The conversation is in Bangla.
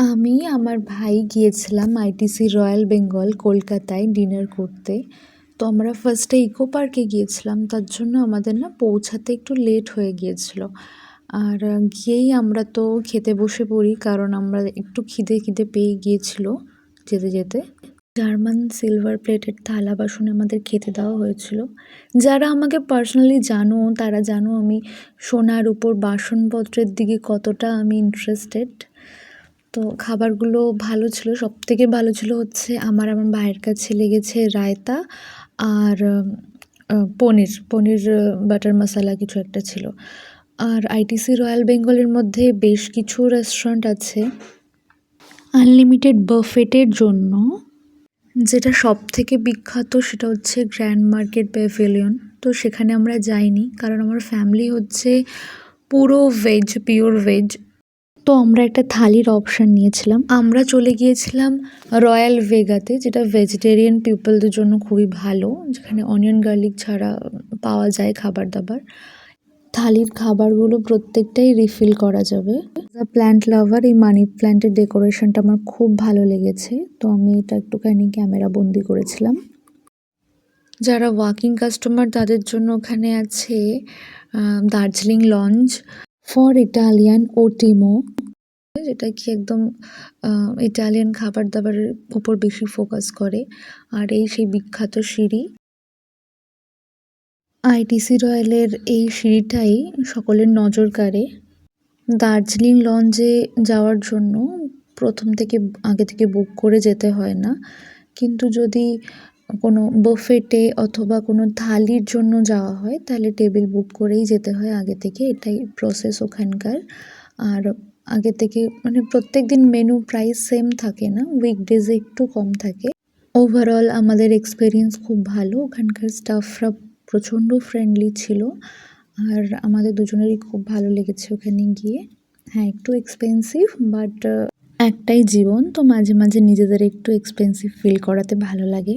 আমি আমার ভাই গিয়েছিলাম আইটিসি রয়্যাল বেঙ্গল কলকাতায় ডিনার করতে। তো আমরা ফার্স্টে ইকো পার্কে গিয়েছিলাম, তার জন্য আমাদের না পৌঁছাতে একটু লেট হয়ে গিয়েছিল। আর গিয়েই আমরা তো খেতে বসে পড়ি, কারণ আমরা একটু খিদে খিদে পেয়ে গিয়েছিল যেতে যেতে। জার্মান সিলভার প্লেটের থালা বাসনে আমাদের খেতে দেওয়া হয়েছিল। যারা আমাকে পার্সোনালি জানো তারা জানো আমি সোনার উপর বাসনপত্রের দিকে কতটা আমি ইন্টারেস্টেড। তো খাবারগুলো ভালো ছিল, সবথেকে ভালো ছিল হচ্ছে আমার ভাইয়ের কাছে লেগেছে রায়তা আর পনির পনির বাটার মশালা কিছু একটা ছিল। আর আইটিসি রয়্যাল বেঙ্গলের মধ্যে বেশ কিছু রেস্টুরেন্ট আছে আনলিমিটেড বাফেটের জন্য। যেটা সবথেকে বিখ্যাত সেটা হচ্ছে গ্র্যান্ড মার্কেট প্যাভিলিয়ন। তো সেখানে আমরা যাইনি, কারণ আমার ফ্যামিলি হচ্ছে পুরো ভেজ, পিওর ভেজ। তো আমরা একটা থালির অপশান নিয়েছিলাম। আমরা চলে গিয়েছিলাম রয়্যাল ভেগাতে, যেটা ভেজিটেরিয়ান পিপলদের জন্য খুবই ভালো, যেখানে অনিয়ন গার্লিক ছাড়া পাওয়া যায় খাবার দাবার। থালির খাবারগুলো প্রত্যেকটাই রিফিল করা যাবে। প্ল্যান্ট লাভার, এই মানি প্ল্যান্টের ডেকোরেশনটা আমার খুব ভালো লেগেছে, তো আমি এটা একটুখানি ক্যামেরা বন্দি করেছিলাম। যারা ওয়াকিং কাস্টমার তাদের জন্য ওখানে আছে দার্জিলিং লঞ্চ ফর ইটালিয়ান ওটিমো, যেটা কি একদম ইটালিয়ান খাবার দাবারের উপর বেশি ফোকাস করে। আর এই সেই বিখ্যাত সিঁড়ি, আইটিসি রয়্যালের এই সিঁড়িটাই সকলের নজর কাড়ে। দার্জিলিং লঞ্চে যাওয়ার জন্য আগে থেকে বুক করে যেতে হয় না, কিন্তু যদি কোনো বুফেটে অথবা কোনো থালির জন্য যাওয়া হয় তাহলে টেবিল বুক করেই যেতে হয় আগে থেকে, এটাই প্রসেস ওখানকার। আর আগে থেকে প্রত্যেক দিন মেনু প্রাইস সেম থাকে না, উইকডেজে একটু কম থাকে। ওভারঅল আমাদের এক্সপিরিয়েন্স খুব ভালো, ওখানকার স্টাফরা প্রচণ্ড ফ্রেন্ডলি ছিল। আর আমাদের দুজনেরই খুব ভালো লেগেছে ওখানে গিয়ে। হ্যাঁ, একটু এক্সপেন্সিভ, বাট একটাই জীবন, তো মাঝে মাঝে নিজেদের একটু এক্সপেন্সিভ ফিল করাতে ভালো লাগে।